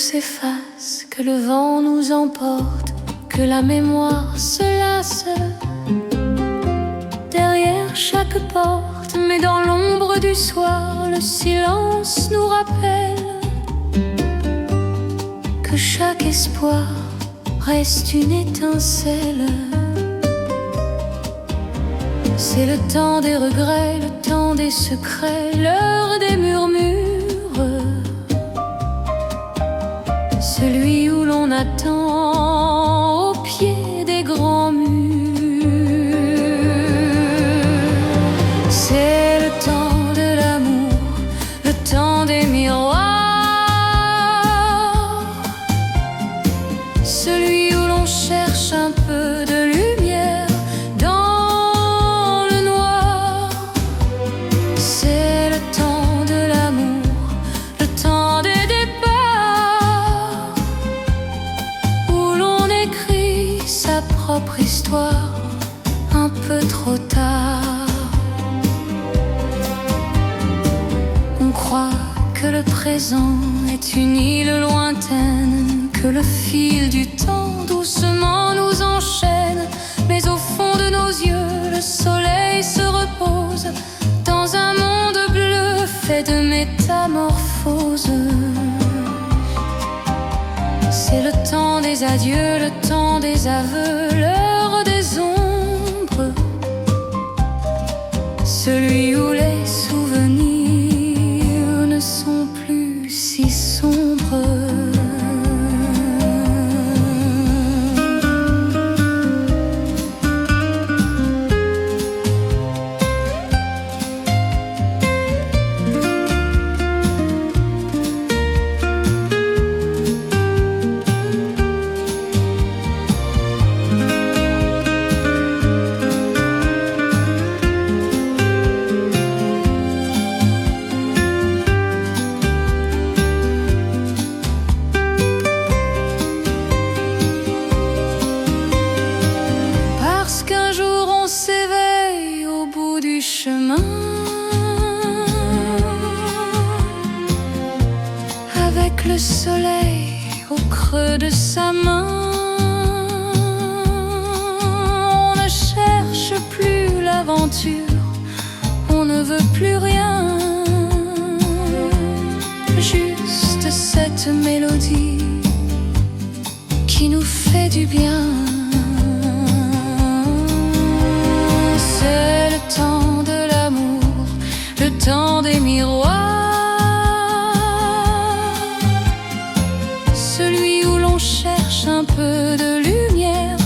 s'efface, que le vent nous emporte, que la mémoire se lasse derrière chaque porte. Mais dans l'ombre du soir, le silence nous rappelle que chaque espoir reste une étincelle. C'est le temps des regrets, le temps des secrets, l'heure des murmures, celui où l'on attend au pied des grands murs. C'est le temps de l'amour, le temps des miroirs, celui où l'on cherche un peu de lumière dans le noir. C'est le temps de l'amour, le temps des départs, où l'on écrit sa propre histoire un peu trop tard. On croit que le présent est une île lointaine, que le fil du temps doucement nous enchaîne. Mais au fond de nos yeux, le soleil se repose dans un monde bleu fait de métamorphoses. C'est le temps des adieux, le temps des aveux, l'heure des ombres, celui où les souvenirs ne sont plus si sombres. Avec le soleil au creux de sa main, on ne cherche plus l'aventure, on ne veut plus rien, juste cette mélodie qui nous fait du bien. C'est le temps de l'amour, le temps des miroirs, celui où l'on cherche un peu de lumière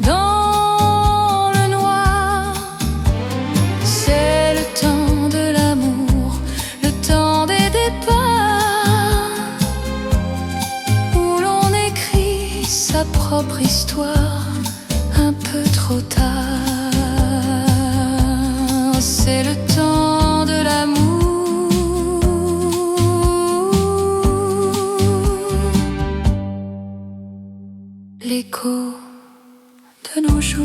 dans le noir. C'est le temps de l'amour, le temps des départs, où l'on écrit sa propre histoire un peu trop tard. C'est le temps de l'amour, l'écho de nos jours.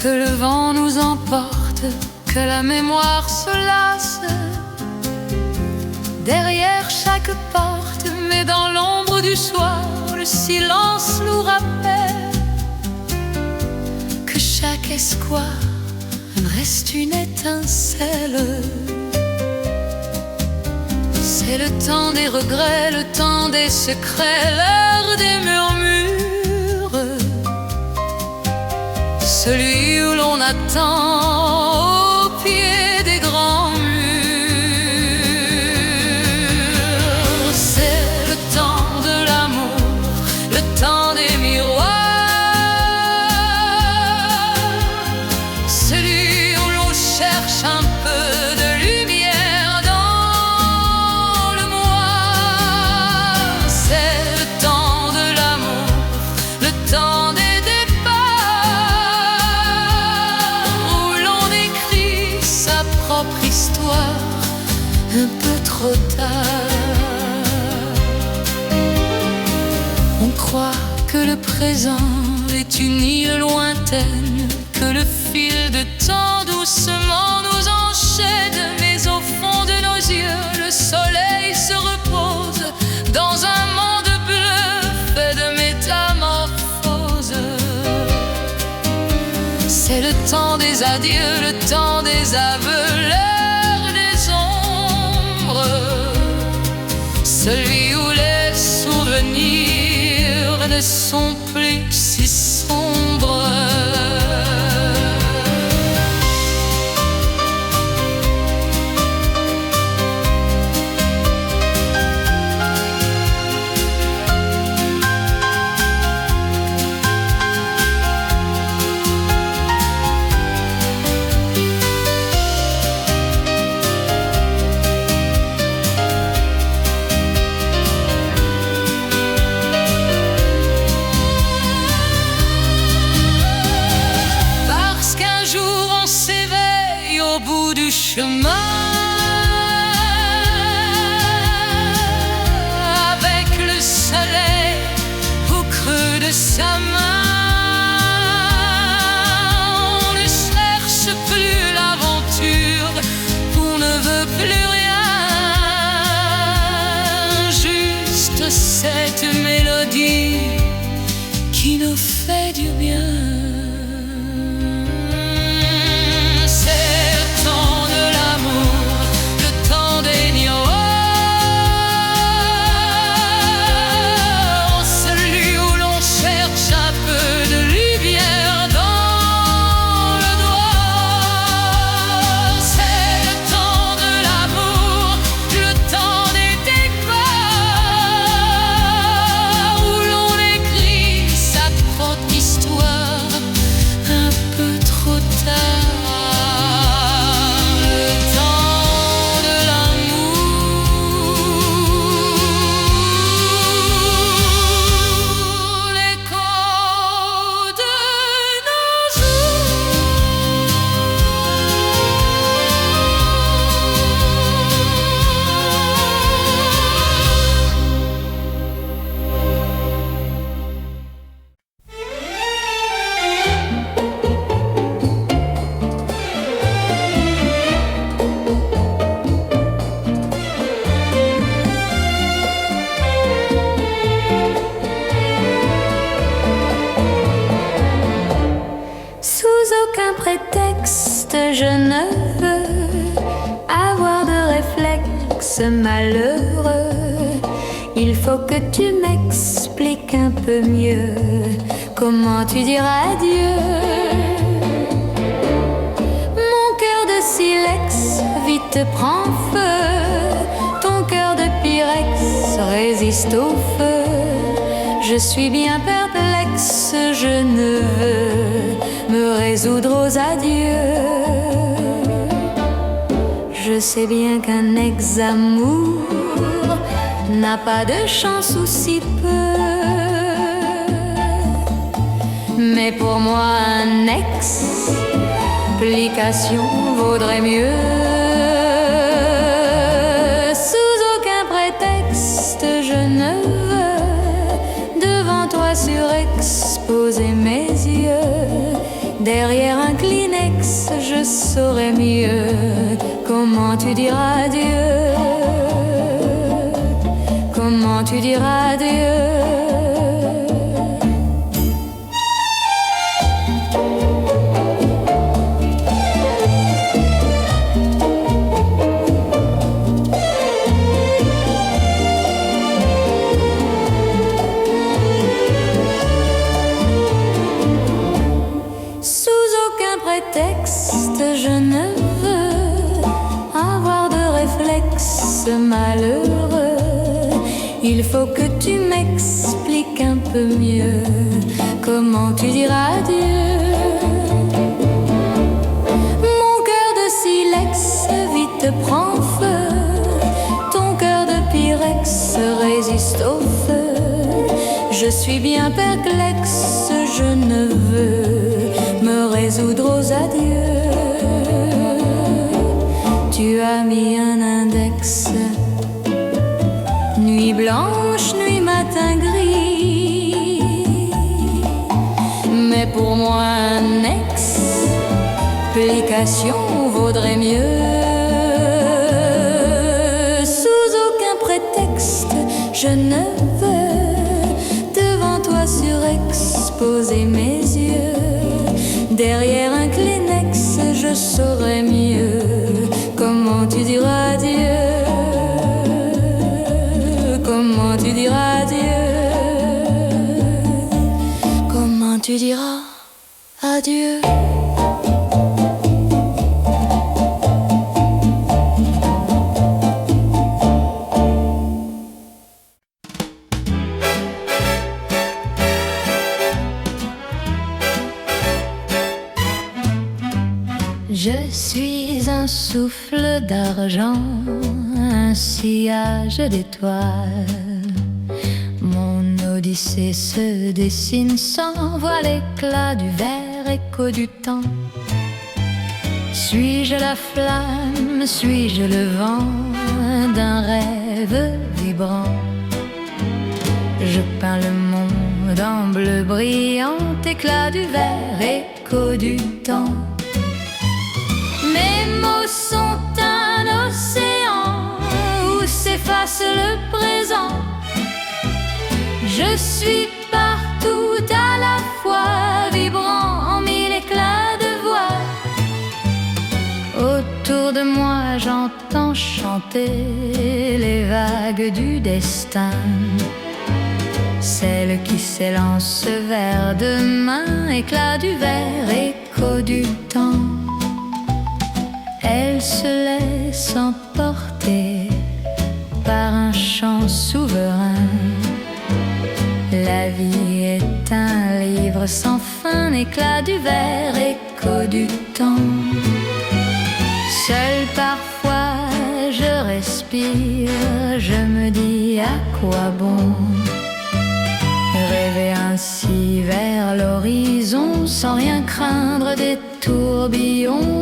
Que le vent nous emporte, que la mémoire se lasse derrière chaque porte. Mais dans l'ombre du soir, le silence nous rappelle que chaque espoir reste une étincelle. C'est le temps des regrets, le temps des secrets, l'heure des murmures, celui où l'on attend au pied des grands murs. C'est le temps de l'amour, le temps des miroirs, celui où l'on cherche un peu de lumière dans un peu trop tard. On croit que le présent est une île lointaine, que le fil de temps doucement nous enchaîne. Mais au fond de nos yeux, le soleil se repose dans un monde bleu fait de métamorphoses. C'est le temps des adieux, le temps des aveux, l'heure des ombres, celui où les souvenirs ne sont plus si sombres. Au bout du chemin, avec le soleil au creux de sa main, on ne cherche plus l'aventure, on ne veut plus rien, juste cette mélodie qui nous fait du bien. Prétexte, je ne veux avoir de réflexe malheureux. Il faut que tu m'expliques un peu mieux comment tu diras adieu. Mon cœur de silex vite prend feu, ton cœur de pyrex résiste au feu. Je suis bien perplexe, je ne veux me résoudre aux adieux. Je sais bien qu'un ex-amour n'a pas de chance ou si peu, mais pour moi un explication vaudrait mieux. Sous aucun prétexte je ne veux devant toi surexposer mes yeux. Derrière un Kleenex, je saurais mieux comment tu diras adieu. Comment tu diras adieu. Je ne veux avoir de réflexe malheureux. Il faut que tu m'expliques un peu mieux comment tu diras adieu. Mon cœur de silex vite prend feu, ton cœur de pyrex résiste au feu. Je suis bien perplexe, je ne veux me résoudre aux adieux. Tu as mis un index relation vaudrait mieux. Sous aucun prétexte, je ne veux devant toi surexposer mes yeux. Derrière un Kleenex, je saurais mieux comment tu diras adieu. Comment tu diras adieu. Comment tu diras adieu. Je suis un souffle d'argent, un sillage d'étoiles. Mon odyssée se dessine sans voir l'éclat du verre, écho du temps. Suis-je la flamme, suis-je le vent d'un rêve vibrant? Je peins le monde en bleu brillant, éclat du verre, écho du temps. Mes mots sont un océan où s'efface le présent. Je suis partout à la fois, vibrant en mille éclats de voix. Autour de moi j'entends chanter les vagues du destin, celles qui s'élancent vers demain, éclat du verre, écho du temps. Elle se laisse emporter par un chant souverain. La vie est un livre sans fin, éclat du verre, écho du temps. Seul parfois je respire, je me dis à quoi bon rêver ainsi vers l'horizon sans rien craindre des tourbillons.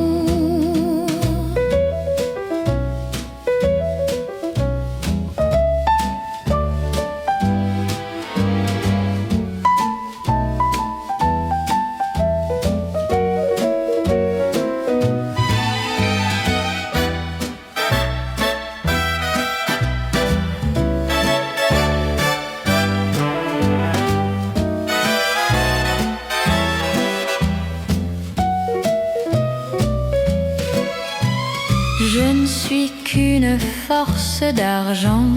Je ne suis qu'une force d'argent,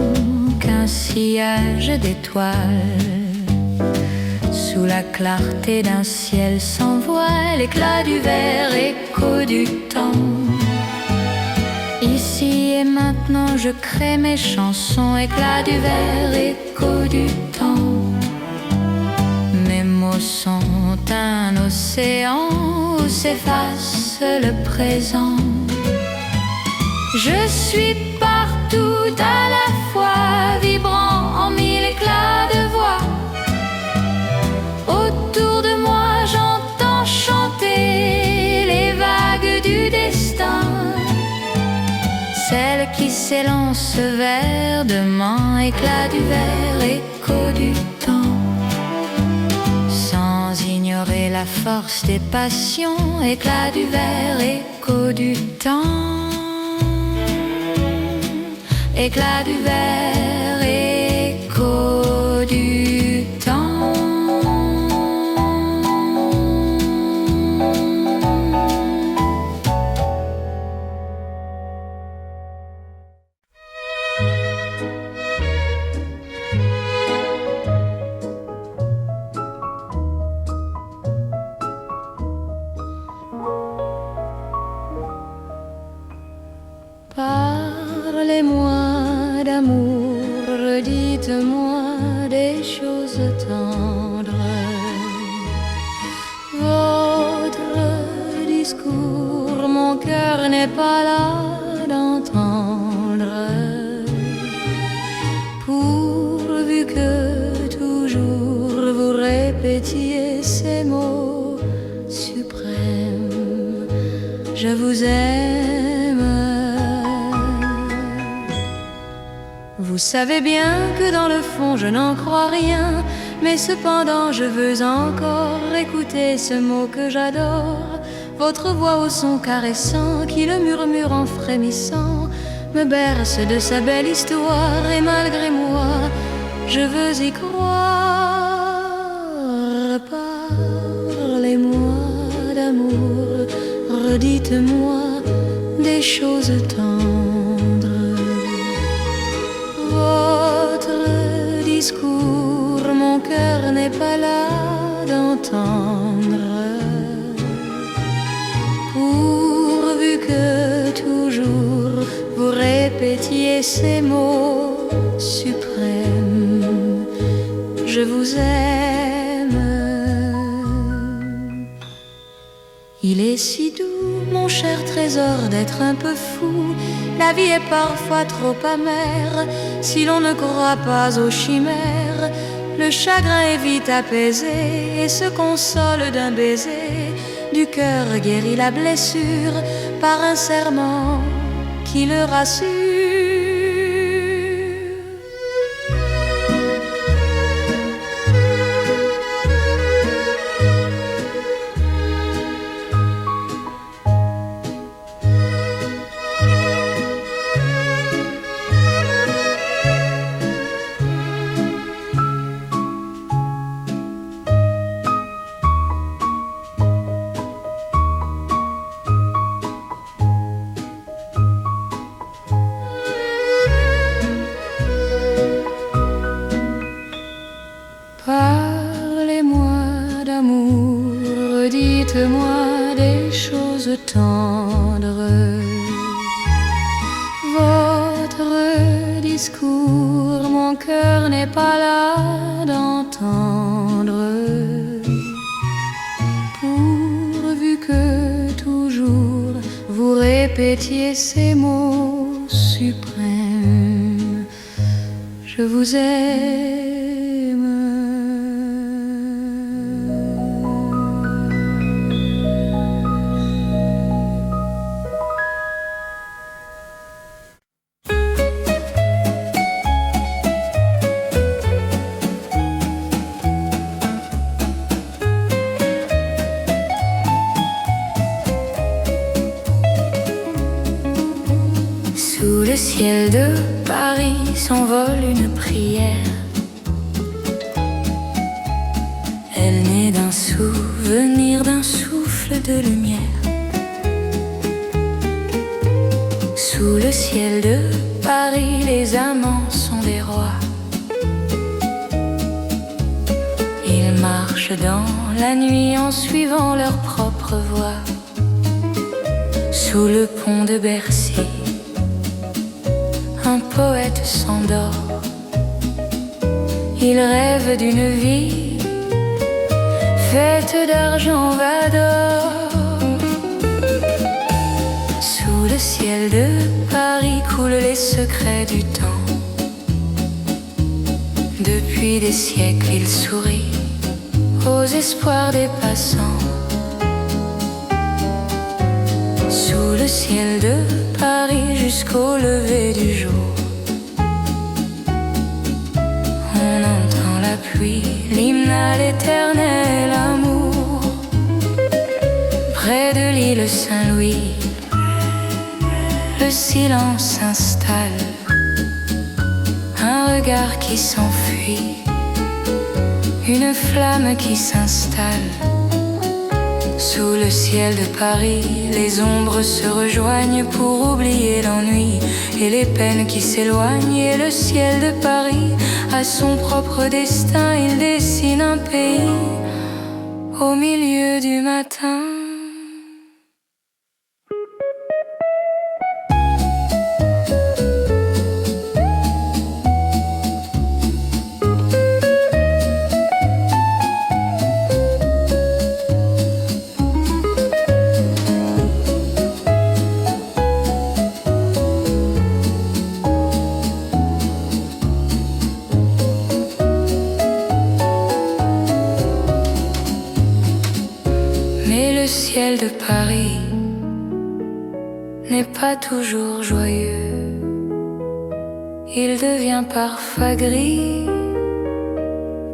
qu'un sillage d'étoiles. Sous la clarté d'un ciel sans voile, éclat du verre, écho du temps. Ici et maintenant je crée mes chansons, éclat du verre, écho du temps. Mes mots sont un océan où s'efface le présent. Je suis partout à la fois, vibrant en mille éclats de voix. Autour de moi j'entends chanter les vagues du destin, celles qui s'élancent vers demain, éclat du verre, écho du temps. Sans ignorer la force des passions, éclat du verre, écho du temps. Éclat du verre, écho du temps. Parlez-moi d'amour, dites-moi des choses tendres. Votre discours, mon cœur n'est pas là d'entendre. Pourvu que toujours vous répétiez ces mots suprêmes, je vous aime. Vous savez bien que dans le fond je n'en crois rien, mais cependant je veux encore écouter ce mot que j'adore. votre voix au son caressant qui le murmure en frémissant me berce de sa belle histoire et malgré moi je veux y croire. Parlez-moi d'amour, redites-moi des choses tendres. Votre discours, mon cœur n'est pas là d'entendre. Pourvu que toujours vous répétiez ces mots suprêmes, je vous aime. Il est si doux, mon cher trésor, d'être un peu fou. La vie est parfois trop amère si l'on ne croit pas aux chimères. Le chagrin est vite apaisé et se console d'un baiser. Du cœur guérit la blessure par un serment qui le rassure. Parlez-moi d'amour, dites-moi des choses tendres. Votre discours, mon cœur n'est pas là d'entendre. Pourvu que toujours vous répétiez ces mots suprêmes, je vous aime. Sous le ciel de Paris s'envole une prière. Elle naît d'un souvenir, d'un souffle de lumière. Sous le ciel de Paris, les amants sont des rois. Ils marchent dans la nuit en suivant leur propre voie. Sous le pont de Bercy, un poète s'endort. Il rêve d'une vie faite d'argent vador. Sous le ciel de Paris coulent les secrets du temps. Depuis des siècles il sourit aux espoirs des passants. Sous le ciel de Paris jusqu'au lever du jour, on entend la pluie, l'hymne à l'éternel amour. Près de l'île Saint-Louis, le silence s'installe. Un regard qui s'enfuit, une flamme qui s'installe. Sous le ciel de Paris, les ombres se rejoignent pour oublier l'ennui et les peines qui s'éloignent. Et le ciel de Paris a son propre destin, il dessine un pays au milieu du matin. Le ciel de Paris n'est pas toujours joyeux. Il devient parfois gris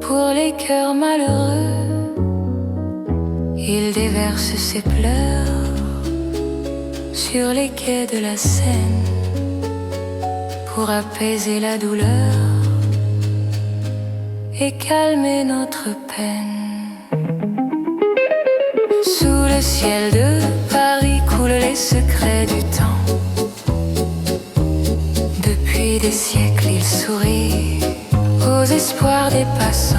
pour les cœurs malheureux. Il déverse ses pleurs sur les quais de la Seine pour apaiser la douleur et calmer notre peine. Sous le ciel de Paris coulent les secrets du temps. Depuis des siècles, il sourit aux espoirs des passants.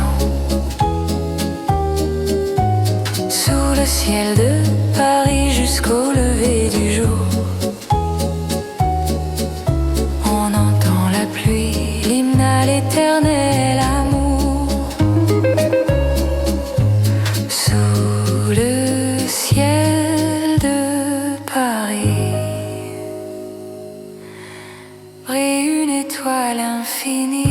Sous le ciel de Paris jusqu'au lever du jour, on entend la pluie, l'hymne à l'éternel amour. Sous le ciel de Paris brille une étoile infinie.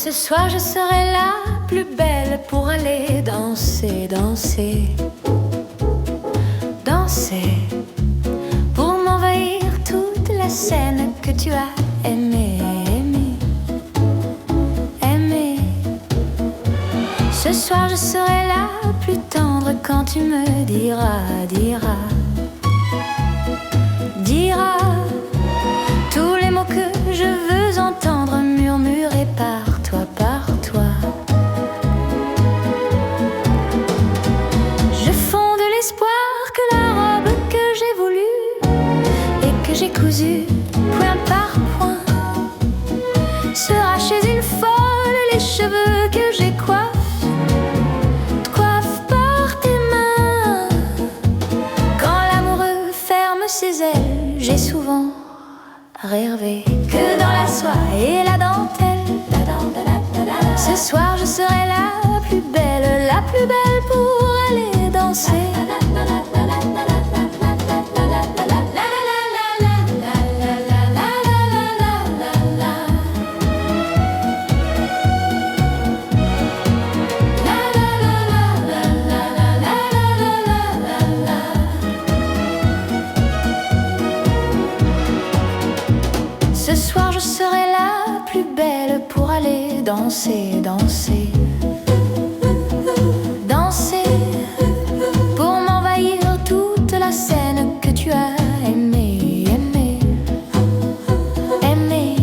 Ce soir je serai la plus belle pour aller danser, danser, danser, pour m'envahir toute la scène que tu as aimée, aimée, aimée. Ce soir je serai la plus tendre quand tu me diras, diras, diras tous les mots que je veux entendre murmurés par toi, par toi. Je fonde l'espoir que la robe que j'ai voulue et que j'ai cousue point par point sera chez une folle. Les cheveux que j'ai coiffe par tes mains. Quand l'amoureux ferme ses ailes, j'ai souvent rêvé que dans la soie et la dentelle, ce soir je serai la plus belle pour aller danser. Ce soir je serai la plus belle pour aller danser, danser, danser, pour m'envahir toute la scène que tu as aimée, aimée, aimée.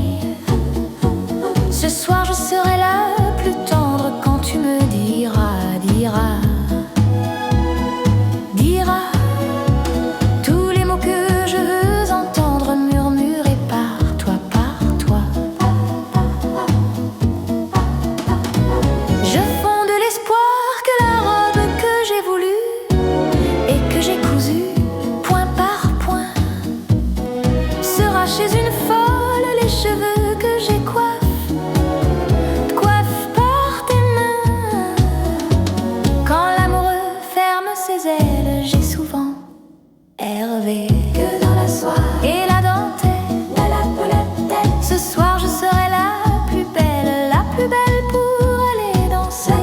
Ce soir je serai la plus tendre quand tu me diras, diras, diras tous les mots que je veux entendre murmurés par toi, par toi. Je fonde l'espoir que la robe que j'ai voulue et que j'ai cousue point par point sera chez une folle. Les cheveux que j'ai coiffe par tes mains. Quand l'amoureux ferme ses ailes, j'ai souvent rêvé que dans la soie et la dentelle, ce soir je serai la plus belle pour aller danser.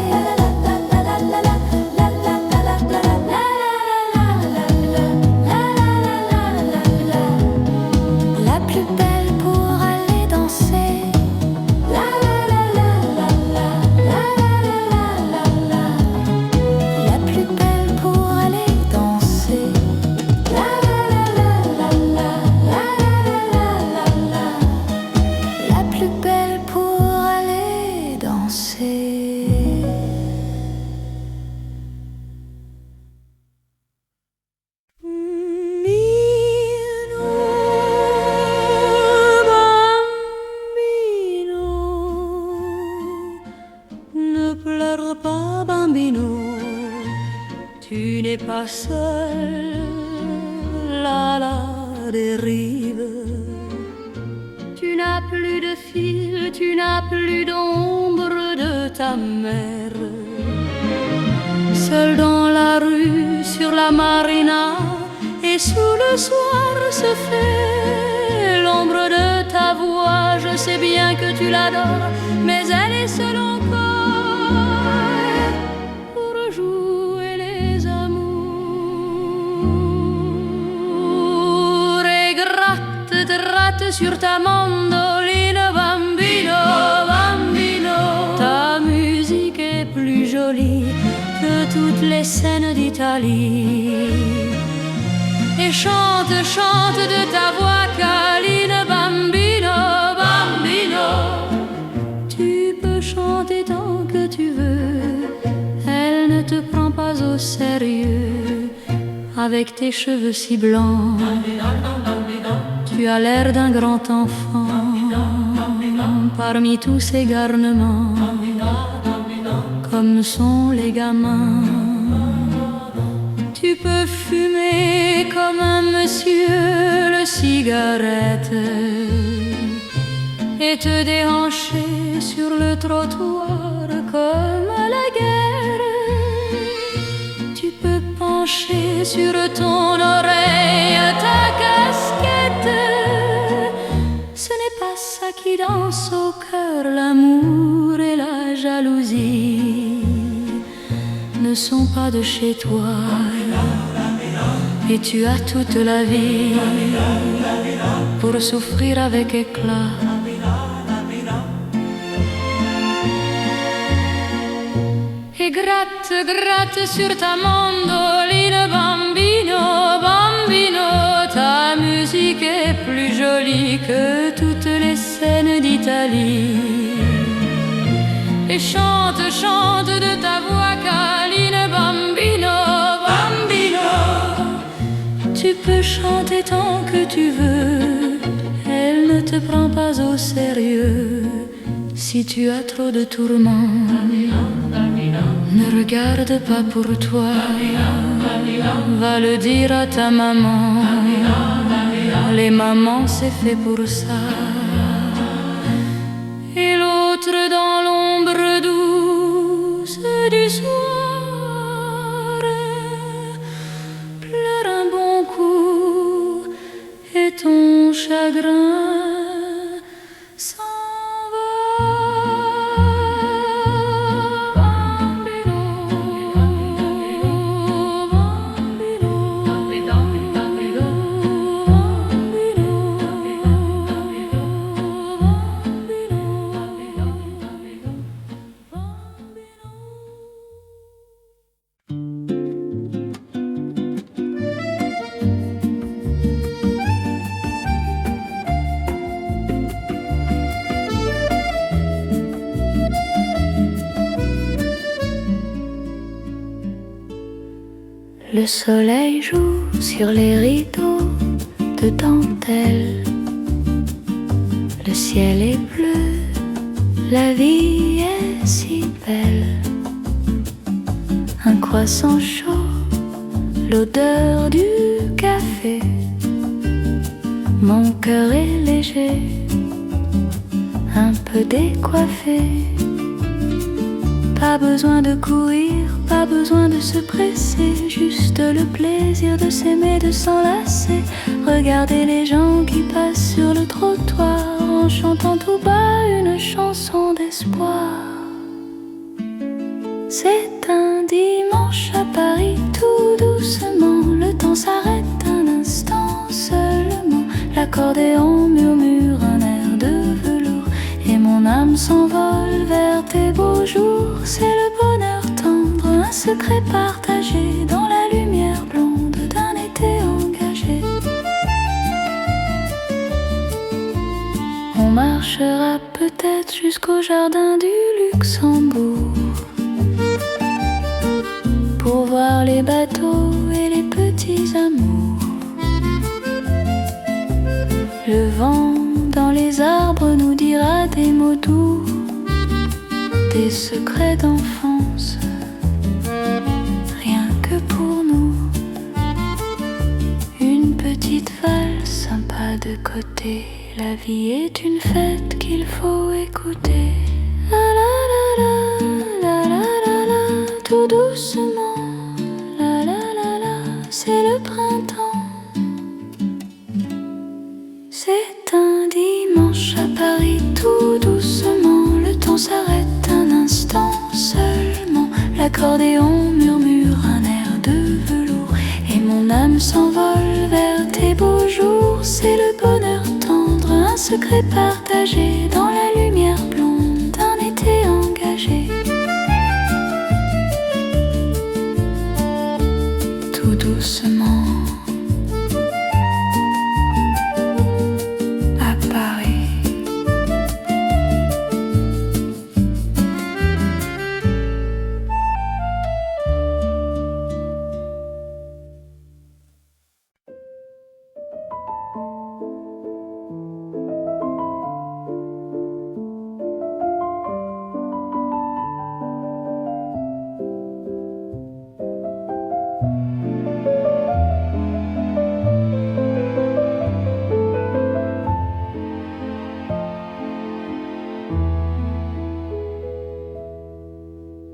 La plus belle pour aller danser. La plus belle pour aller danser. La plus belle pour aller danser. Ne pleure pas, bambino, tu n'es pas seul à la dérive. Tu n'as plus de fil, tu n'as plus d'ombre de ta mère. Seul dans la rue, sur la marina, et et sous le soir se fait l'ombre de ta voix. Je sais bien que tu l'adores, mais elle est seule encore pour jouer les amours. Et gratte sur ta mandoline, bambino, bambino. Ta musique est plus jolie que toutes les scènes d'Italie. Et chante, chante de ta voix câline, bambino, bambino. Tu peux chanter tant que tu veux, elle ne te prend pas au sérieux. Avec tes cheveux si blancs, tu as l'air d'un grand enfant. Parmi tous ces garnements, comme sont les gamins. Tu peux fumer comme un monsieur le cigarette et te déhancher sur le trottoir comme à la guerre. Tu peux pencher sur ton oreille ta casquette. Ce n'est pas ça qui danse au cœur, l'amour et la jalousie ne sont pas de chez toi. Et tu as toute la vie pour souffrir avec éclat. Et gratte, gratte sur ta mandoline, bambino, bambino. Ta musique est plus jolie que toutes les scènes d'Italie. Et chante, chante de ta voix câline, bambino, bambino. Tu peux chanter tant que tu veux, elle ne te prend pas au sérieux. Si tu as trop de tourments, ne regarde pas pour toi. Va le dire à ta maman. Les mamans, c'est fait pour ça. Et l'autre dans l'ombre douce du soir pleure un bon coup et ton chagrin s'en va. Bambino, bambino, bambino, bambino. Le soleil joue sur les rideaux de dentelle. Le ciel est bleu, la vie est si belle. Un croissant chaud, l'odeur du café. Mon cœur est léger, un peu décoiffé. Pas besoin de courir, pas besoin de se presser, juste le plaisir de s'aimer, de s'enlacer. Regarder les gens qui passent sur le trottoir en chantant tout bas une chanson d'espoir. C'est un dimanche à Paris, tout doucement. Le temps s'arrête un instant seulement. L'accordéon murmure un air de velours et mon âme s'envole vers tes beaux jours. C'est le bonheur tendre, un secret partagé dans la lumière blonde d'un été engagé. On marchera peut-être jusqu'au jardin du Luxembourg pour voir les bateaux et les petits amours. Le vent dans les arbres nous dira des mots doux, des secrets d'enfance, rien que pour nous. Une petite valse sympa de côté, la vie est une fête qu'il faut écouter. La la la la, la la la la, tout doucement. La la la la, c'est le printemps, l'accordéon murmure un air de velours et mon âme s'envole vers tes beaux jours. C'est le bonheur tendre, un secret partagé dans la lumière blonde d'un été engagé. Tout doucement à Paris.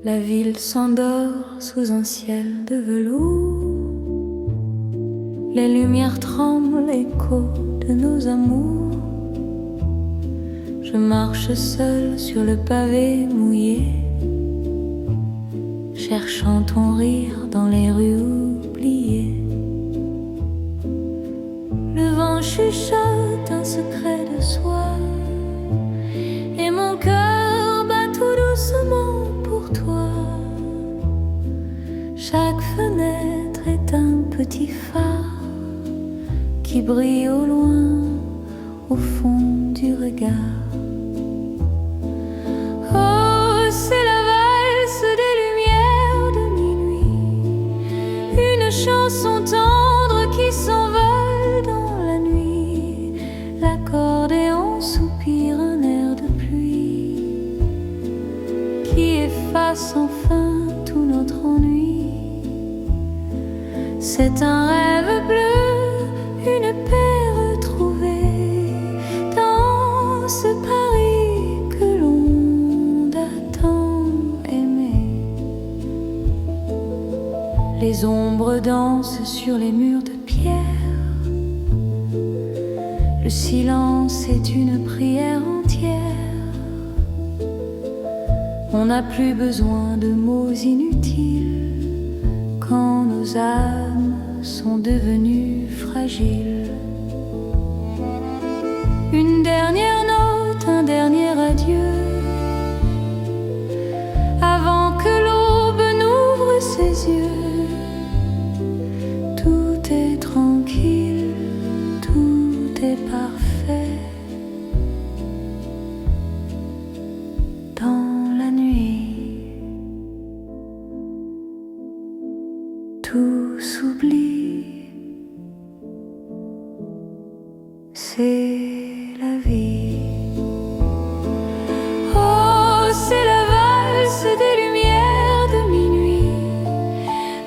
La ville s'endort sous un ciel de velours. Les lumières tremblent, l'écho de nos amours. Je marche seule sur le pavé mouillé, cherchant ton rire dans les rues oubliées. Le vent chuchote un secret de soi et mon cœur bat tout doucement pour toi. Chaque fenêtre est un petit phare qui brille au loin, au fond du regard. Oh, c'est la valse des lumières de minuit, une chanson tendre qui s'envole dans la nuit. L'accordéon soupire un air de pluie qui efface enfin tout notre ennui. C'est un rêve bleu, une paix retrouvée dans ce Paris que l'on a tant aimé. Les ombres dansent sur les murs de pierre. Le silence est une prière entière. On n'a plus besoin de mots inutiles quand nos âmes sont devenues fragiles. Une dernière note, un dernier adieu, avant que l'aube n'ouvre ses yeux. Tout est tranquille, tout est parfait dans la nuit. Tout s'oublie, c'est la vie. Oh, c'est la valse des lumières de minuit,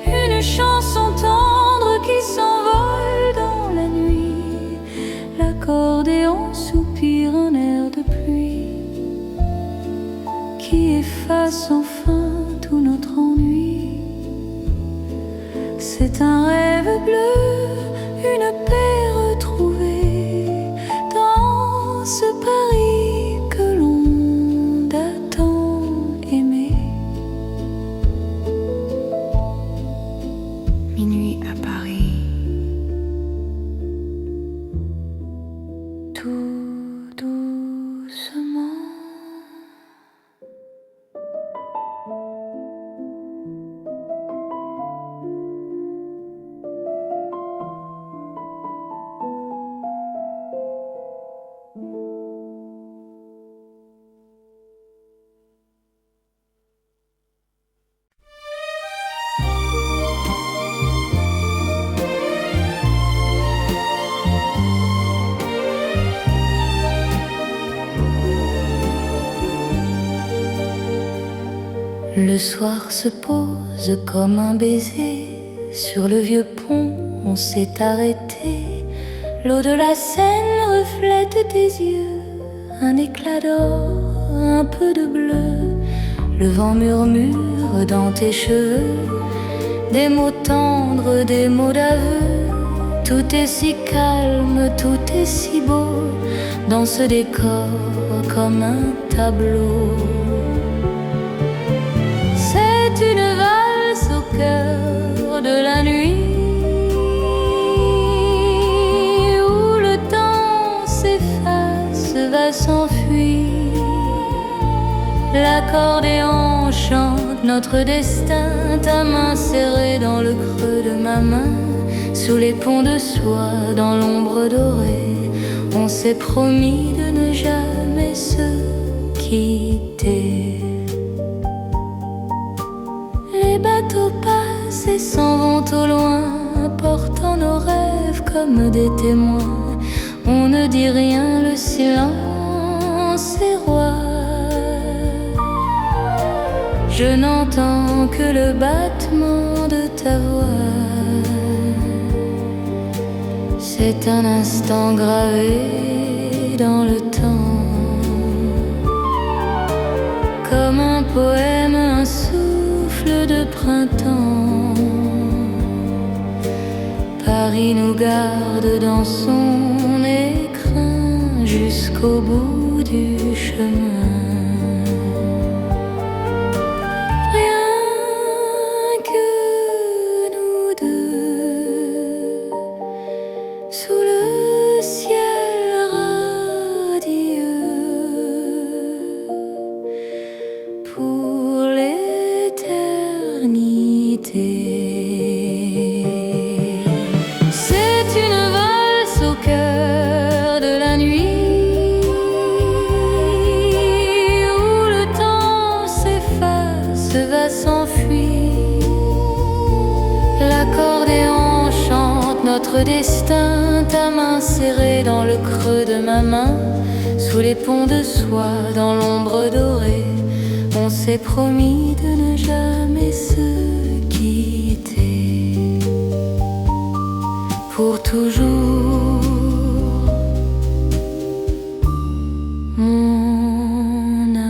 une chanson tendre qui s'envole dans la nuit. L'accordéon soupire un air de pluie qui efface enfin tout notre ennui. C'est un rêve bleu, une paix retrouvée dans ce Paris que l'on a tant aimé. Minuit à Paris, tout doucement. Le soir se pose comme un baiser sur le vieux pont, on s'est arrêté. L'eau de la Seine reflète tes yeux, un éclat d'or, un peu de bleu. Le vent murmure dans tes cheveux des mots tendres, des mots d'aveu. Tout est si calme, tout est si beau dans ce décor comme un tableau. C'est une vague cœur de la nuit où le temps s'efface, va s'enfuir. L'accordéon chante notre destin, ta main serrée dans le creux de ma main. Sous les ponts de soie, dans l'ombre dorée, on s'est promis de ne jamais se quitter. Les bateaux passent et s'en vont au loin, portant nos rêves comme des témoins. On ne dit rien, le silence est roi. Je n'entends que le battement de ta voix. C'est un instant gravé dans le temps, comme un poème, un souffle de printemps. Paris nous garde dans son écrin jusqu'au bout du chemin. L'accordéon chante notre destin, ta main serrée dans le creux de ma main. Sous les ponts de soie, dans l'ombre dorée, on s'est promis de ne jamais se quitter. Pour toujours, mon amour.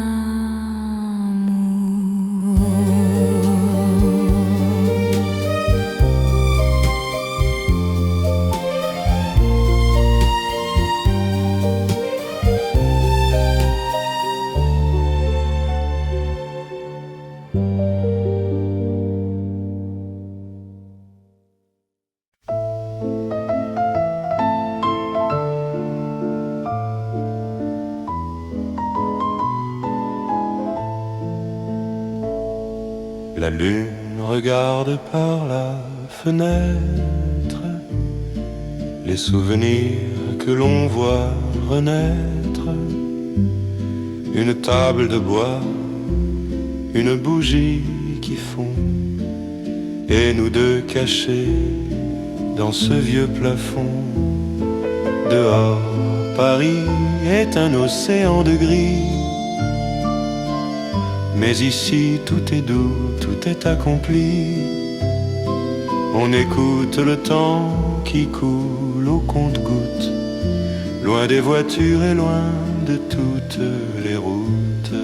La lune regarde par la fenêtre les souvenirs que l'on voit renaître. Une table de bois, une bougie qui fond, et nous deux cachés dans ce vieux plafond. Dehors, Paris est un océan de gris, mais ici tout est doux, tout est accompli. On écoute le temps qui coule au compte-gouttes, loin des voitures et loin de toutes les routes.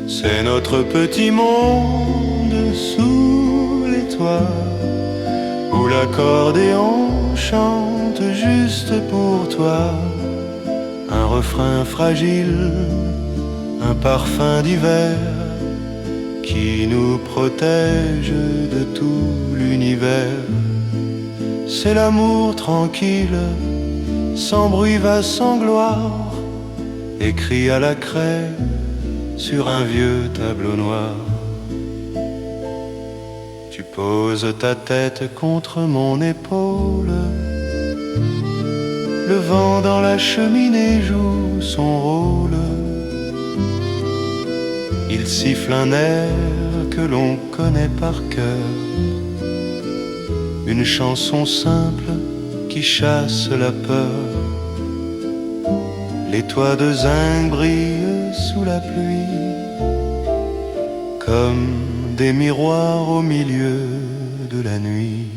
C'est notre petit monde sous les toits, où l'accordéon chante juste pour toi. Un refrain fragile, un parfum d'hiver qui nous protège de tout l'univers. C'est l'amour tranquille, sans bruit va sans gloire, écrit à la craie sur un vieux tableau noir. Tu poses ta tête contre mon épaule, le vent dans la cheminée joue son rôle. Il siffle un air que l'on connaît par cœur, une chanson simple qui chasse la peur. Les toits de zinc brillent sous la pluie, comme des miroirs au milieu de la nuit.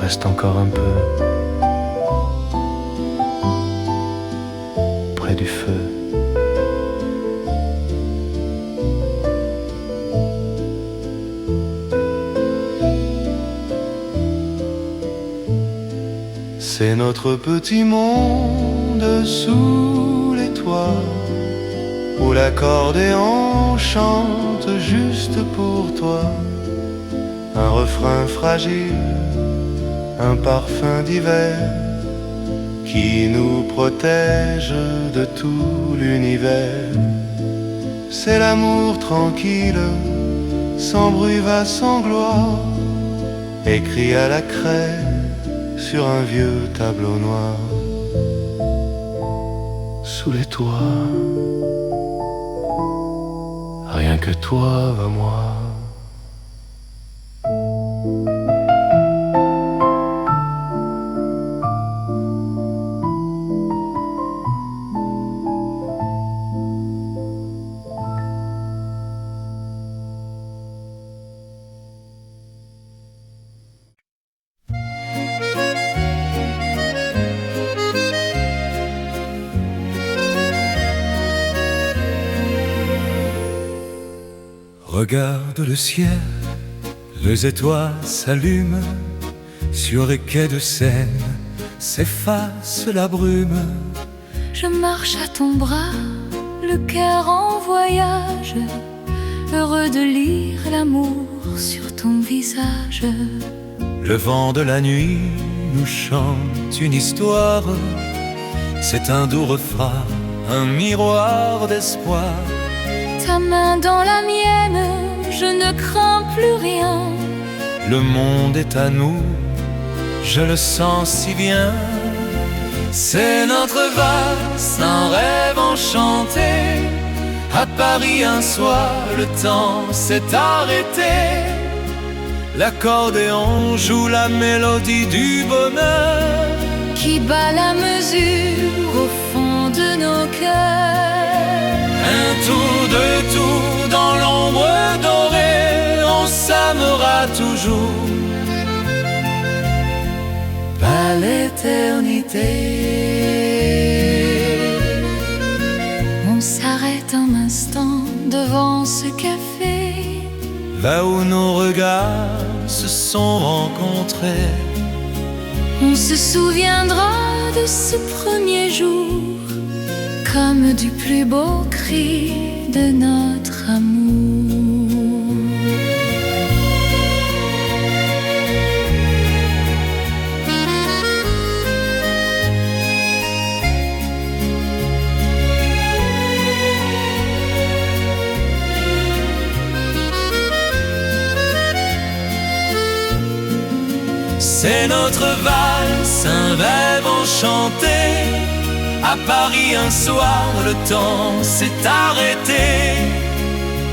Reste encore un peu près du feu. C'est notre petit monde sous les toits, où l'accordéon chante juste pour toi un refrain fragile, un parfum d'hiver qui nous protège de tout l'univers. C'est l'amour tranquille, sans bruit va sans gloire, écrit à la craie sur un vieux tableau noir. Sous les toits, rien que toi, moi. Regarde le ciel, les étoiles s'allument, sur les quais de Seine s'efface la brume. Je marche à ton bras, le cœur en voyage, heureux de lire l'amour sur ton visage. Le vent de la nuit nous chante une histoire, c'est un doux refrain, un miroir d'espoir. Ta main dans la mienne, je ne crains plus rien. Le monde est à nous, je le sens si bien. C'est notre valse, un rêve enchanté. À Paris un soir, le temps s'est arrêté. L'accordéon joue la mélodie du bonheur qui bat la mesure au fond de nos cœurs. Un tour de tour dans l'ombre dorée, on s'aimera toujours à l'éternité. On s'arrête un instant devant ce café, là où nos regards se sont rencontrés. On se souviendra de ce premier jour comme du plus beau cri de notre amour. C'est notre valse, un rêve enchanté. À Paris un soir, le temps s'est arrêté.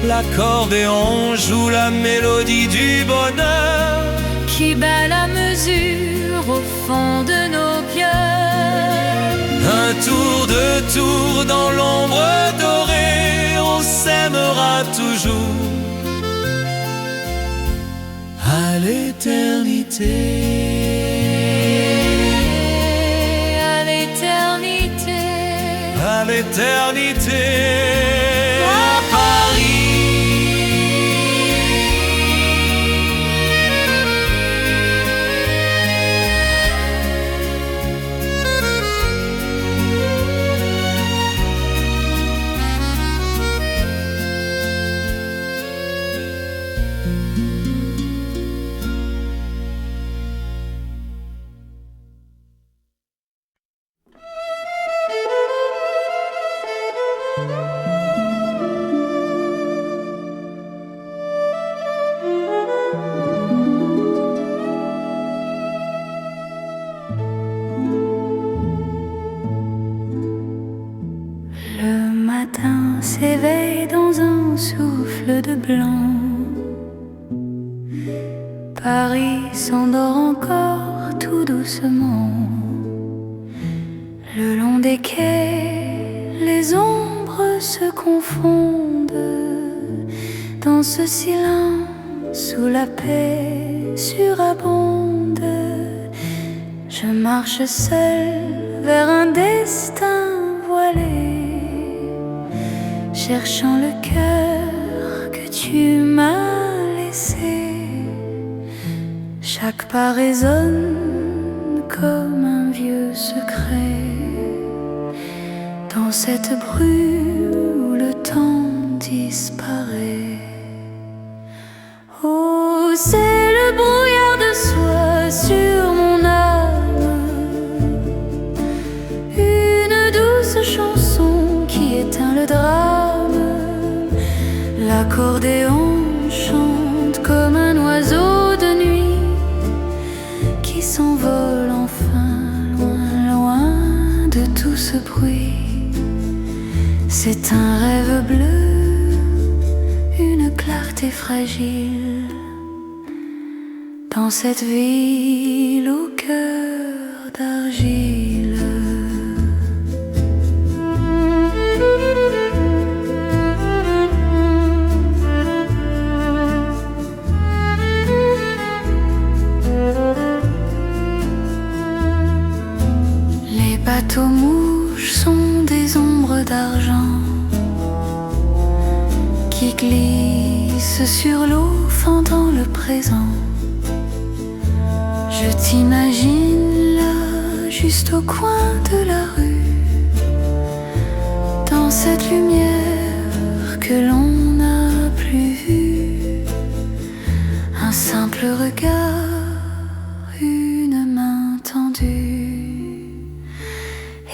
L'accordéon joue la mélodie du bonheur qui bat la mesure au fond de nos cœurs. Un tour de tour dans l'ombre dorée, on s'aimera toujours à l'éternité. À l'éternité, à Paris. S'éveille dans un souffle de blanc. Paris s'endort encore tout doucement. Le long des quais, les ombres se confondent. Dans ce silence où la paix surabonde, je marche seule vers un destin voilé, cherchant le cœur que tu m'as laissé. Chaque pas résonne comme un vieux secret. Dans cette brume où le temps disparaît. Oh, c'est le brouillard de soie sur mon âme, une douce chanson qui éteint le drame. L'accordéon chante comme un oiseau de nuit qui s'envole enfin loin, loin de tout ce bruit. C'est un rêve bleu, une clarté fragile, dans cette ville au cœur d'argile. Les bateaux-mouches sont des ombres d'argent qui glissent sur l'eau, fendant le présent. Je t'imagine là, juste au coin de la rue, dans cette lumière que l'on n'a plus vue. Un simple regard, une main tendue,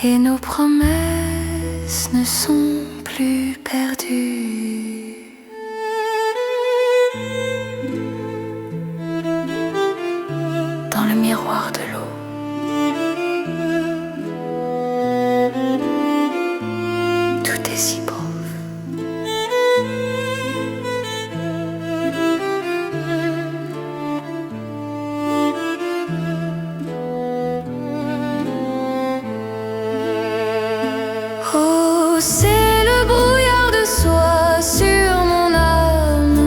et nos promesses ne sont plus perdues. Dans le miroir de l'eau, tout est si beau. Oh, c'est le brouillard de soie sur mon âme,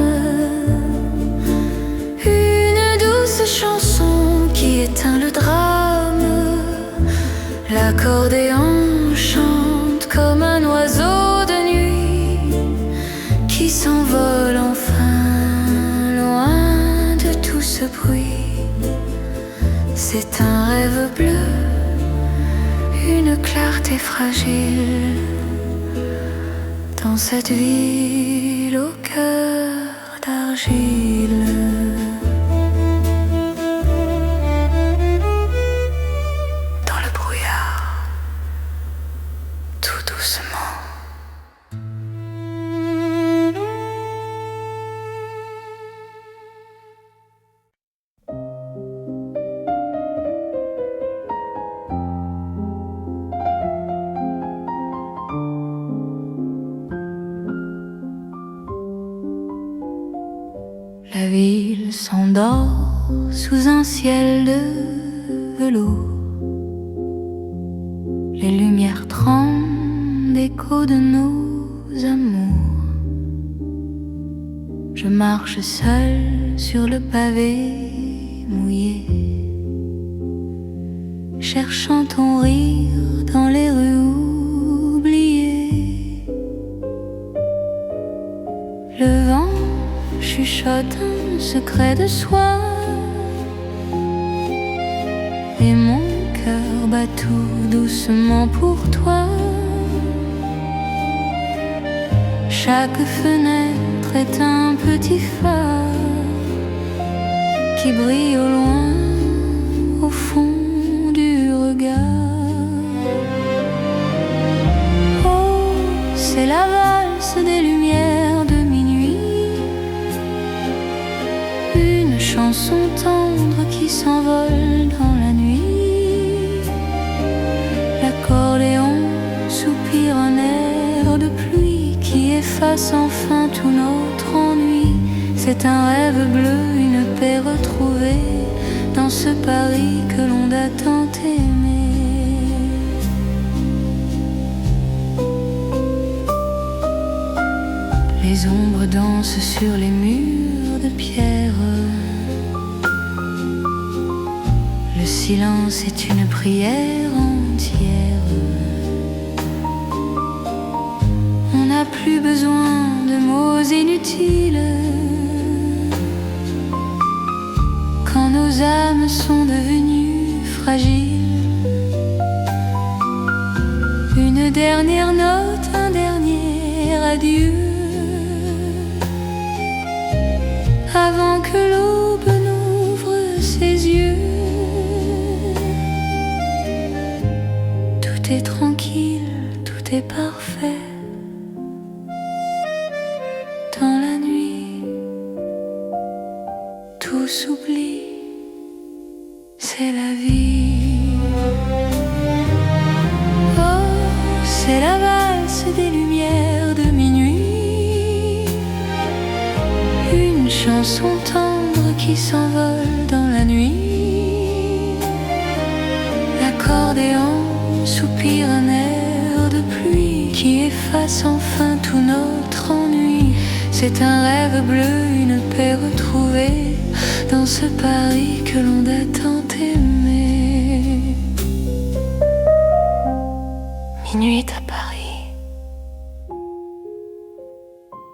une douce chanson qui éteint le drame. L'accordéon chante comme un oiseau de nuit qui s'envole enfin loin de tout ce bruit. C'est un rêve bleu, une clarté fragile, dans cette ville au cœur d'argile. Dans le brouillard, tout doucement. La ville s'endort sous un ciel de velours. Les lumières tremblent d'écho de nos amours. Je marche seule sur le pavé mouillé, cherchant ton rire dans les rues oubliées. Le vent chuchote un secret de soi, et mon cœur bat tout doucement pour toi. Chaque fenêtre est un petit phare qui brille au loin, au fond du regard. Oh, c'est la valse des lumières de minuit, une chanson tendre qui s'envole dans la nuit. L'accordéon soupire un air de pluie qui efface enfin tout notre ennui. C'est un rêve bleu, une paix retrouvée dans ce Paris que l'on a tant aimé. Les ombres dansent sur les murs de pierre. Le silence est une prière entière. On n'a plus besoin de mots inutiles quand nos âmes sont devenues fragiles. Une dernière note, un dernier adieu avant que l'aube n'ouvre ses yeux. Tout est tranquille, tout est parfait. Dans la nuit, tout s'oublie, c'est la vie. Oh, c'est la valse des lumières de minuit, une chanson tendre qui s'envole dans la nuit. L'accordéon soupire un air de pluie qui efface enfin tout notre ennui. C'est un rêve bleu, une paix retrouvée dans ce Paris que l'on a tant aimé. Minuit à Paris,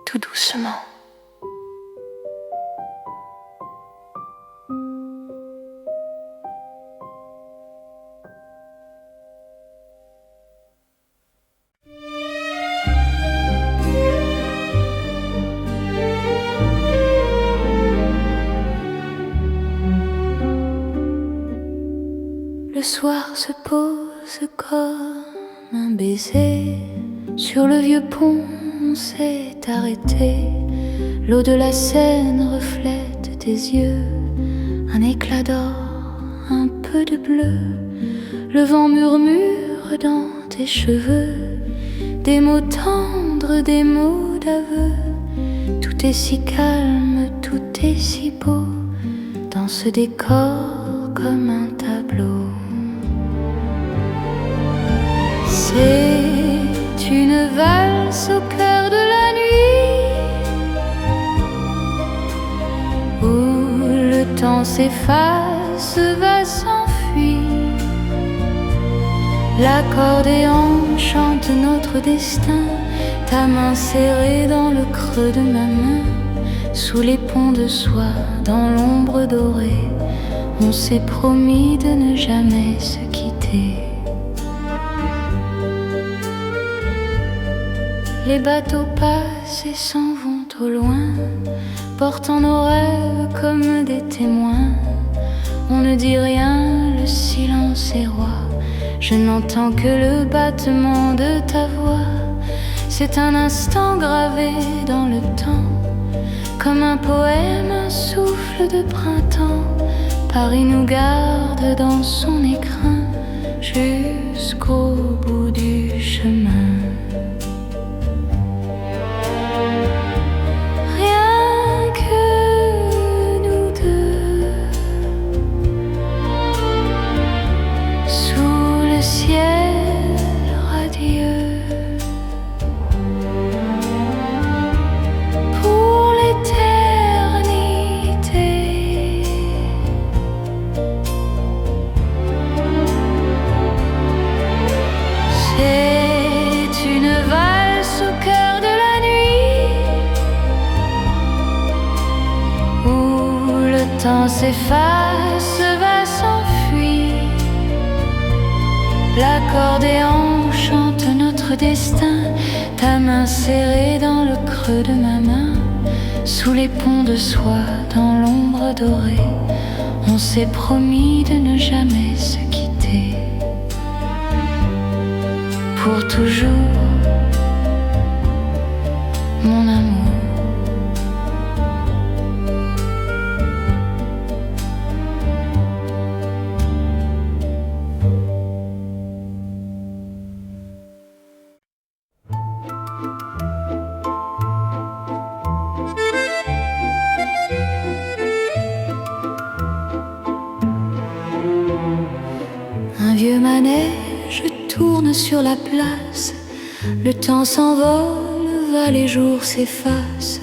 tout doucement. Le soir se pose comme un baiser. Sur le vieux pont on s'est arrêté. L'eau de la Seine reflète tes yeux, un éclat d'or, un peu de bleu. Le vent murmure dans tes cheveux des mots tendres, des mots d'aveu. Tout est si calme, tout est si beau dans ce décor comme un tableau. C'est une valse au cœur de la nuit où le temps s'efface, va s'enfuir. L'accordéon chante notre destin, ta main serrée dans le creux de ma main. Sous les ponts de soie, dans l'ombre dorée, on s'est promis de ne jamais se quitter. Les bateaux passent et s'en vont au loin, portant nos rêves comme des témoins. On ne dit rien, le silence est roi. Je n'entends que le battement de ta voix. C'est un instant gravé dans le temps, comme un poème, un souffle de printemps. Paris nous garde dans son écrin jusqu'au bout du chemin. Le temps s'efface, va s'enfuir. L'accordéon chante notre destin, ta main serrée dans le creux de ma main. Sous les ponts de soie, dans l'ombre dorée, on s'est promis de ne jamais se quitter. Pour toujours, mon amour. Un vieux manège tourne sur la place, le temps s'envole, va, les jours s'effacent.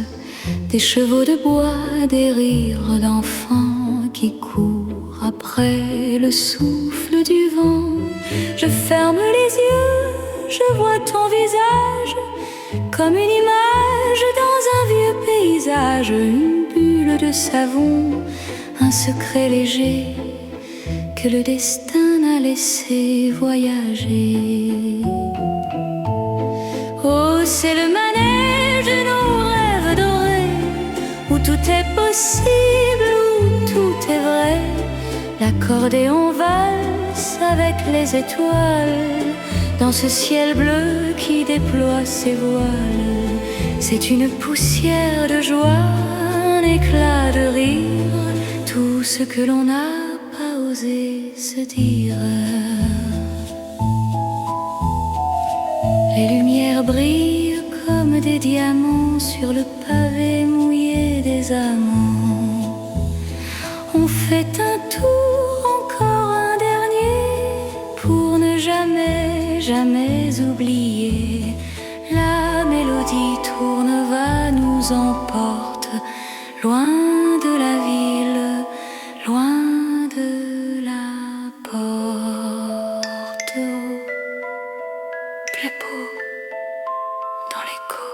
Des chevaux de bois, des rires d'enfants qui courent après le souffle du vent. Je ferme les yeux, je vois ton visage comme une image dans un vieux paysage, une bulle de savon, un secret léger que le destin n'a laissé voyager. Oh, c'est le manège possible où tout est vrai. L'accordéon valse avec les étoiles dans ce ciel bleu qui déploie ses voiles. C'est une poussière de joie, un éclat de rire, tout ce que l'on n'a pas osé se dire. Les lumières brillent comme des diamants sur le pavé mouillé des amants. On fait un tour, encore un dernier, pour ne jamais, jamais oublier. La mélodie tourne, va, nous emporte, loin de la ville, loin de la porte. Clapot dans l'écho.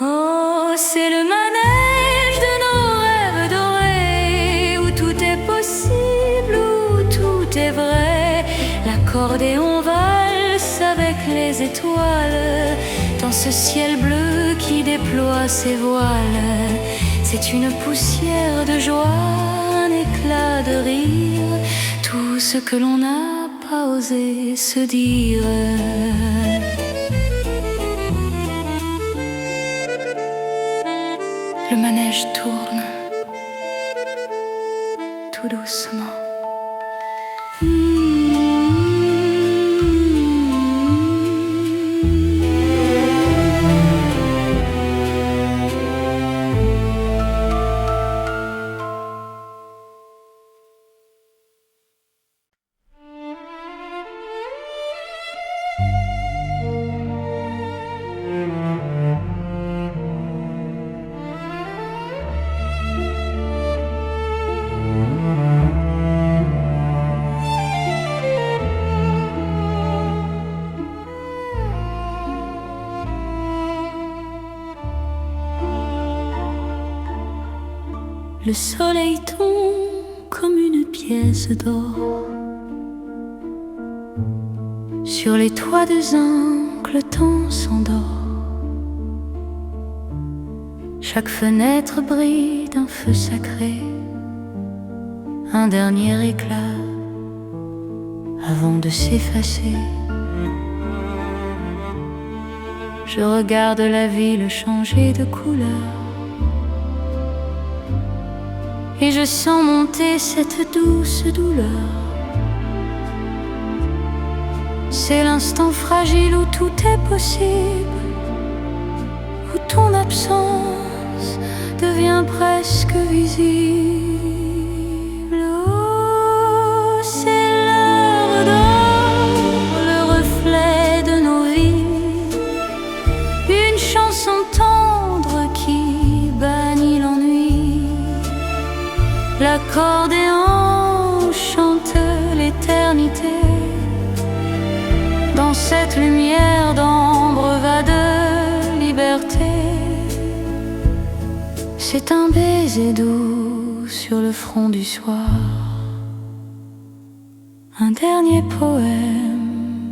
Oh, c'est le manège de nos rêves dorés, où tout est possible, où tout est vrai. L'accordéon valse avec les étoiles dans ce ciel bleu qui déploie ses voiles. C'est une poussière de joie, un éclat de rire, tout ce que l'on n'a pas osé se dire. Le manège tourne tout doucement. Le soleil tombe comme une pièce d'or sur les toits de zinc, le temps s'endort. Chaque fenêtre brille d'un feu sacré, un dernier éclat avant de s'effacer. Je regarde la ville changer de couleur et je sens monter cette douce douleur. C'est l'instant fragile où tout est possible, où ton absence devient presque visible. Oh, c'est l'heure d'or, le reflet de nos vies, une chanson tendre qui bannit l'ennui. L'accordéon chante l'éternité. Dans cette lumière d'ambre va de liberté. C'est un baiser doux sur le front du soir, un dernier poème,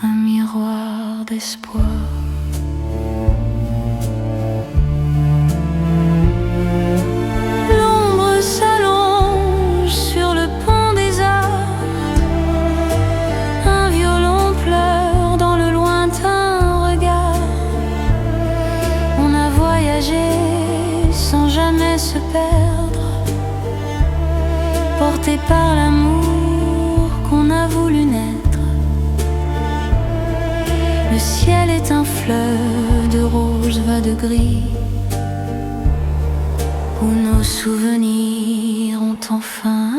un miroir d'espoir. Se perdre, porté par l'amour qu'on a voulu naître. Le ciel est un fleuve de rose, va de gris, où nos souvenirs ont enfin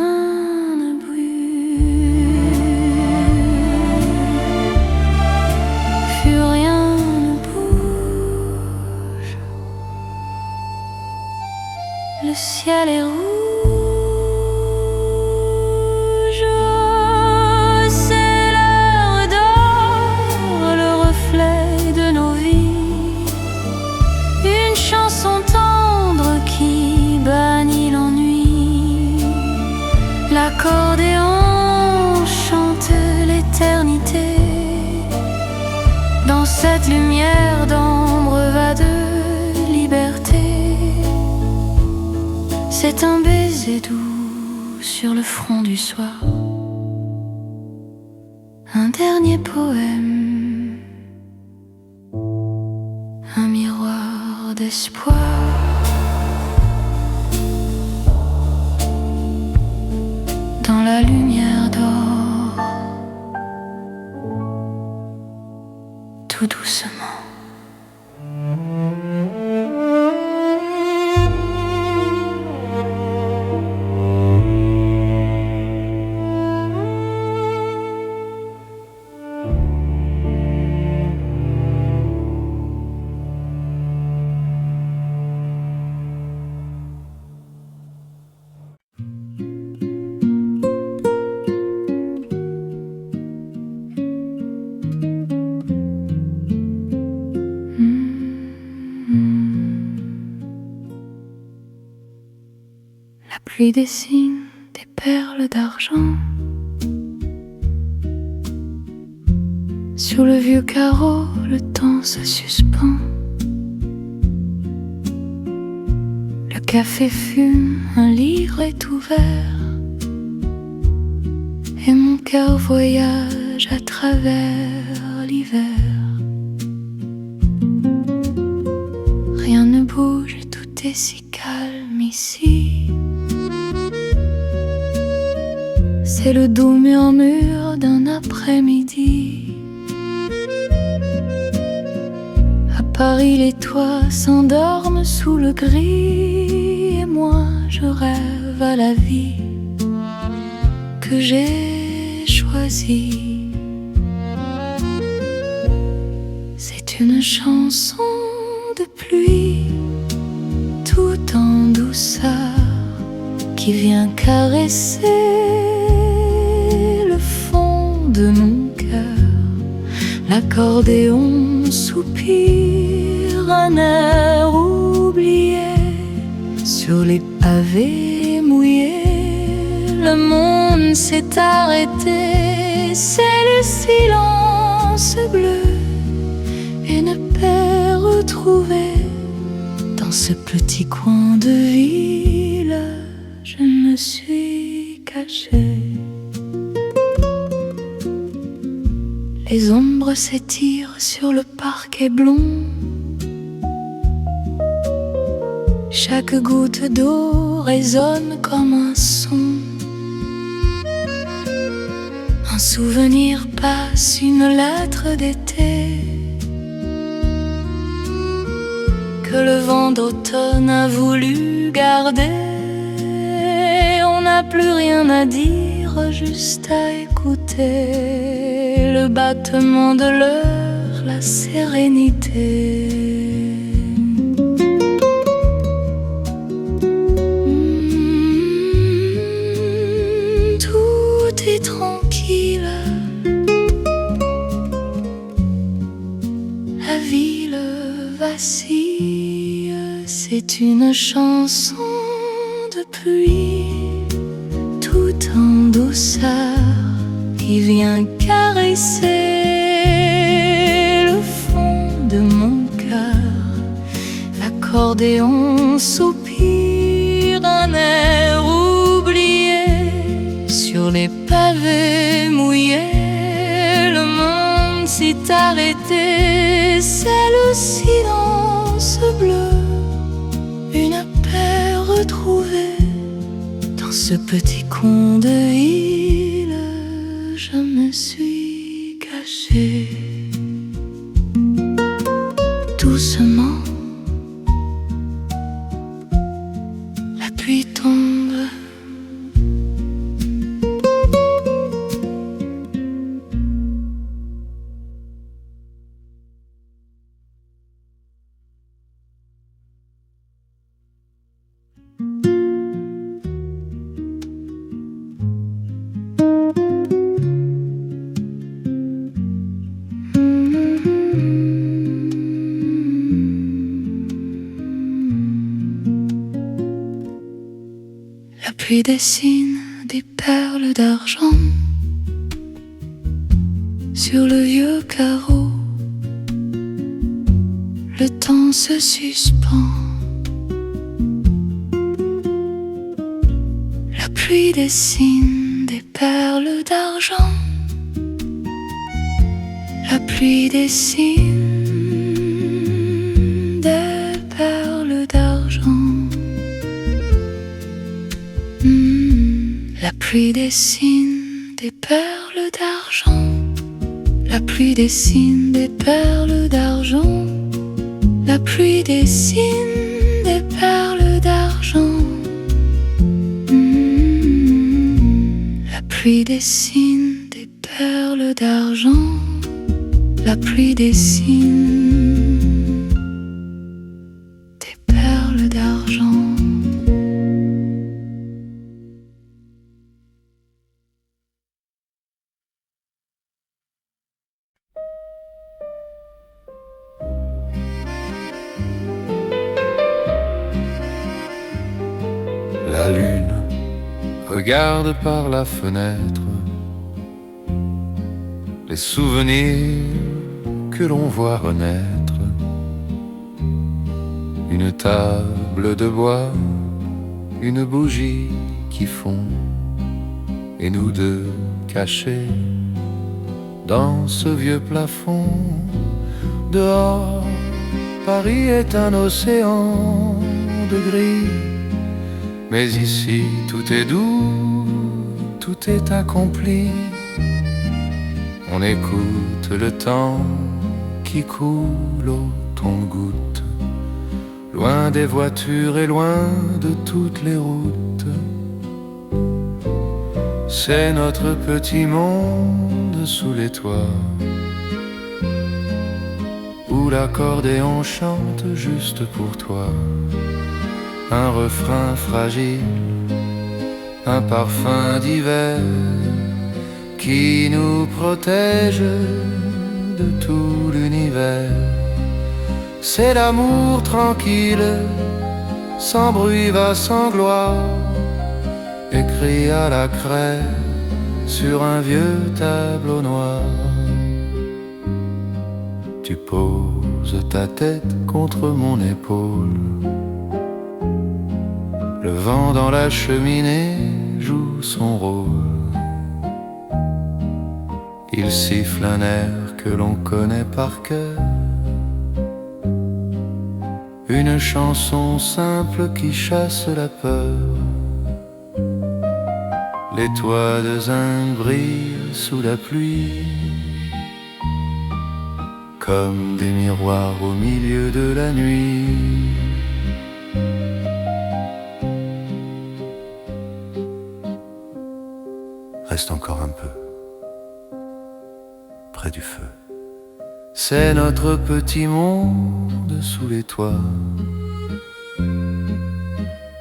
un but. Plus rien ne bouge. Le ciel est rouge, c'est l'heure d'or, le reflet de nos vies, une chanson tendre qui bannit l'ennui. L'accordéon chante l'éternité. Dans cette lumière d'ambre va de C'est un baiser doux sur le front du soir, un dernier poème, un miroir d'espoir. Dans la lumière d'or, tout doucement. La pluie dessine des perles d'argent sur le vieux carreau, le temps se suspend. Le café fume, un livre est ouvert, et mon cœur voyage à travers l'hiver. Rien ne bouge et tout est si calme ici. C'est le doux murmure d'un après-midi. À Paris, les toits s'endorment sous le gris, et moi, je rêve à la vie que j'ai choisie. C'est une chanson de pluie, tout en douceur, qui vient caresser le fond de mon cœur. L'accordéon soupire, un air oublié sur les pavés mouillés. Le monde s'est arrêté, c'est le silence bleu, et ne peut retrouver dans ce petit coin de ville. Je me suis cachée. Les ombres s'étirent sur le parquet blond. Chaque goutte d'eau résonne comme un son. Un souvenir passe, une lettre d'été que le vent d'automne a voulu garder. On n'a plus rien à dire, juste à écouter le battement de l'heure, la sérénité. Tout est tranquille, la ville vacille. C'est une chanson de pluie, tout en douceur, qui vient caresser le fond de mon cœur. L'accordéon soupire, un air oublié sur les pavés mouillés. Le monde s'est arrêté, c'est le silence bleu, une paix retrouvée dans ce petit coin de ville. Je me suis cachée. Doucement, la pluie tombe. La pluie dessine des perles d'argent sur le vieux carreau. Le temps se suspend. pluie dessine des perles d'argent. La pluie dessine des perles d'argent. La pluie dessine des perles d'argent. La pluie dessine des perles d'argent. La pluie dessine des perles d'argent. La pluie dessine des perles d'argent. La pluie dessine des perles d'argent. La lune regarde par la fenêtre les souvenirs que l'on voit renaître. Une table de bois, une bougie qui fond, et nous deux cachés dans ce vieux plafond. Dehors, Paris est un océan de gris, mais ici tout est doux, tout est accompli. On écoute le temps qui coule au compte-gouttes, loin des voitures et loin de toutes les routes. C'est notre petit monde sous les toits, où l'accordéon chante juste pour toi. Un refrain fragile, un parfum d'hiver qui nous protège de tout l'univers. C'est l'amour tranquille, sans bruit va sans gloire, écrit à la craie sur un vieux tableau noir. Tu poses ta tête contre mon épaule, le vent dans la cheminée joue son rôle. Il siffle un air que l'on connaît par cœur, une chanson simple qui chasse la peur. Les toits de zinc brillent sous la pluie, comme des miroirs au milieu de la nuit. Reste encore un peu près du feu. C'est notre petit monde sous les toits,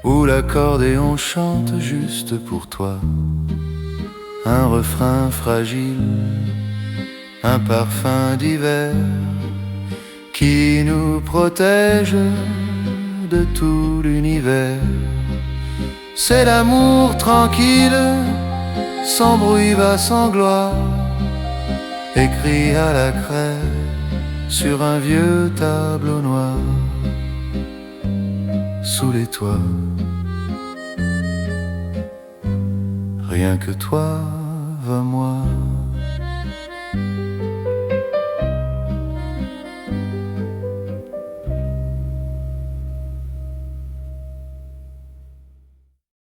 où l'accordéon chante juste pour toi. Un refrain fragile, un parfum d'hiver qui nous protège de tout l'univers. C'est l'amour tranquille, sans bruit va sans gloire, écrit à la craie sur un vieux tableau noir. Sous les toits, rien que toi, va moi.